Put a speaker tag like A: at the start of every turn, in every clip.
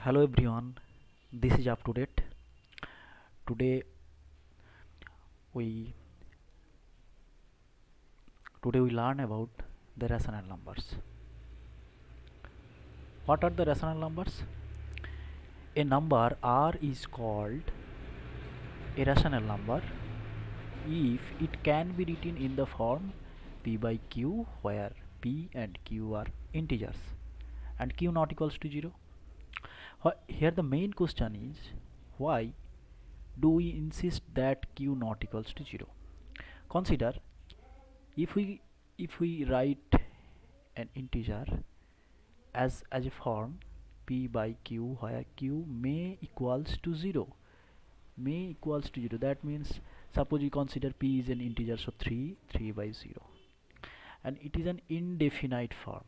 A: Hello everyone, this is up to date. Today we today we learn about the rational numbers. What are the rational numbers? A number R is called a rational number if it can be written in the form P by Q, where P and Q are integers and Q not equals to 0. Here the main question is, why do we insist that Q not equals to 0? Consider, if we write an integer as a form P by Q, where Q may equals to 0, that means, suppose we consider P is an integer, so 3 by 0, and it is an indefinite form.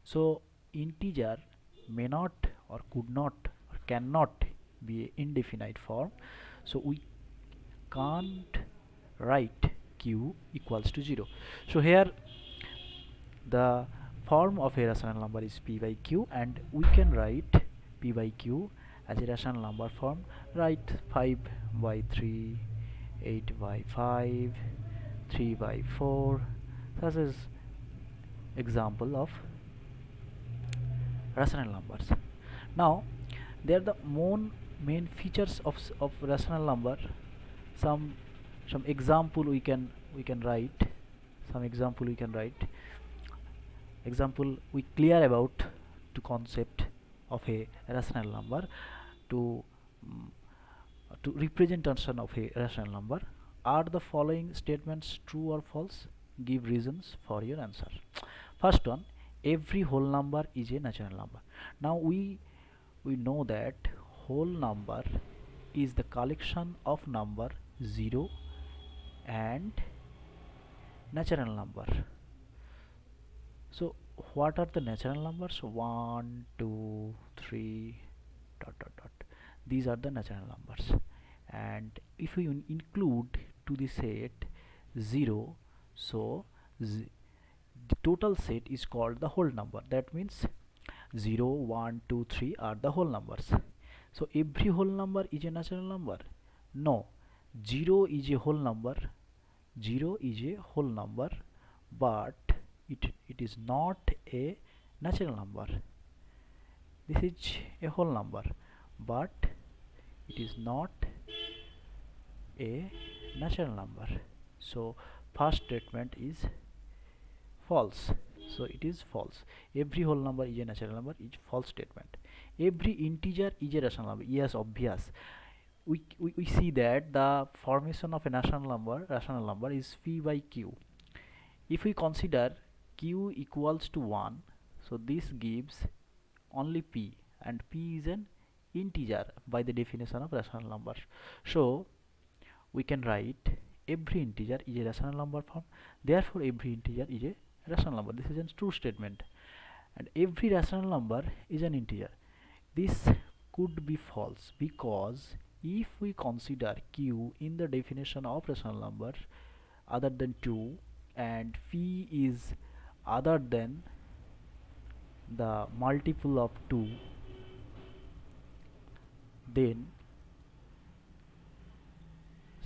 A: So integer may not or could not or cannot be an indefinite form, so we can't write Q equals to 0. So here the form of a rational number is P by Q, and we can write P by Q as a rational number form. Write 5 by 3, 8 by 5, 3 by 4. This is example of rational numbers. Now they are the main features of rational number. Some example we can write. Example we clear about to concept of a rational number, to representation of a rational number. Are the following statements true or false? Give reasons for your answer. First one, every whole number is a natural number. Now we know that whole number is the collection of number 0 and natural number. So what are the natural numbers? 1, 2, 3, ... These are the natural numbers. And if we include to the set 0, so the total set is called the whole number. That means 0, 1, 2, 3 are the whole numbers. So every whole number is a natural number? No. 0 is a whole number. But it is not a natural number. This is a whole number, but it is not a natural number. So first statement is false. So it is false. Every whole number is a natural number is false statement. Every integer is a rational number. Yes, obvious. We see that the formation of a rational number is P by Q. If we consider Q equals to 1, so this gives only P, and P is an integer by the definition of rational number. So we can write every integer is a rational number form. Therefore every integer is a rational number. This is a true statement. And every rational number is an integer. This could be false, because if we consider Q in the definition of rational number other than 2, and P is other than the multiple of 2, then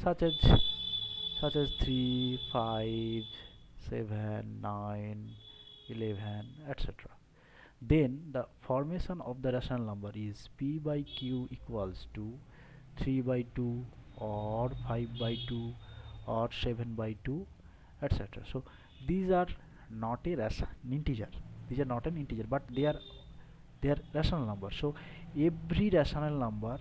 A: such as 3, 5, 7, 9, 11, etc., then the formation of the rational number is P by Q equals to 3 by 2 or 5 by 2 or 7 by 2, etc. So these are not a integer. These are not an integer, but they are rational numbers. So every rational number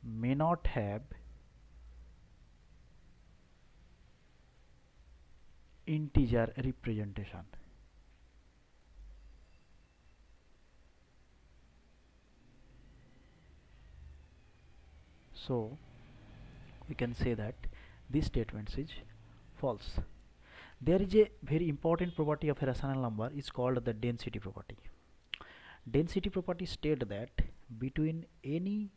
A: may not have integer representation. So we can say that this statement is false. There is a very important property of a rational number is called the density property. Density property states that between any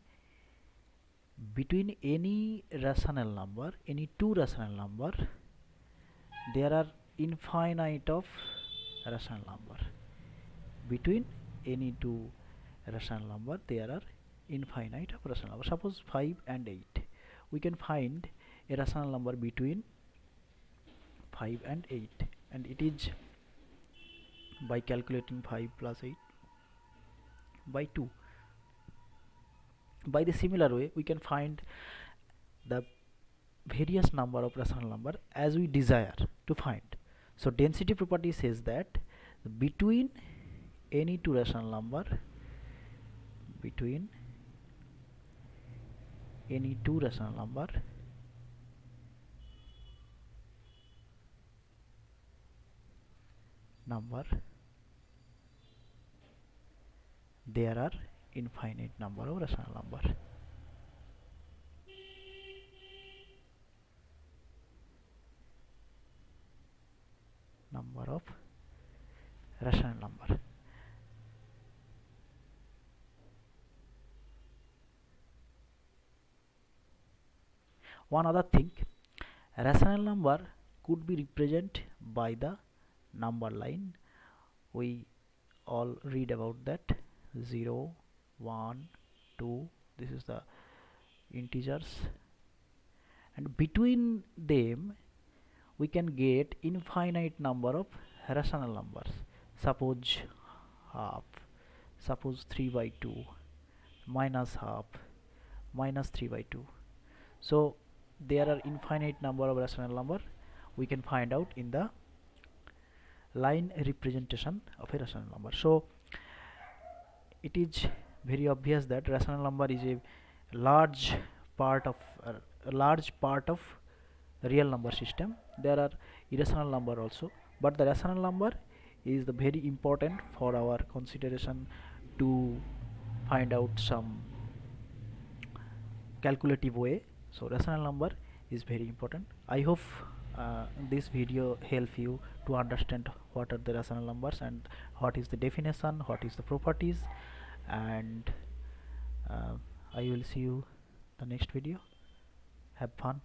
A: rational number, any two rational number, there are infinite of rational number. Between any two rational number, there are infinite of rational number. Suppose 5 and 8. We can find a rational number between 5 and 8, and it is by calculating 5 plus 8 by 2. By the similar way, we can find the various number of rational number as we desire to find. So density property says that between any two rational number, between any two rational number, there are infinite number of rational number. Number of rational number. One other thing, rational number could be represented by the number line. We all read about that 0, 1, 2. This is the integers, and between them we can get infinite number of rational numbers. Suppose half, suppose 3 by 2, minus half, minus 3 by 2. So there are infinite number of rational number we can find out in the line representation of a rational number. So it is very obvious that rational number is a large part of real number system. There are irrational number also, but the rational number is the very important for our consideration to find out some calculative way. So rational number is very important. I hope this video help you to understand what are the rational numbers and what is the definition, what is the properties, and I will see you the next video. Have fun.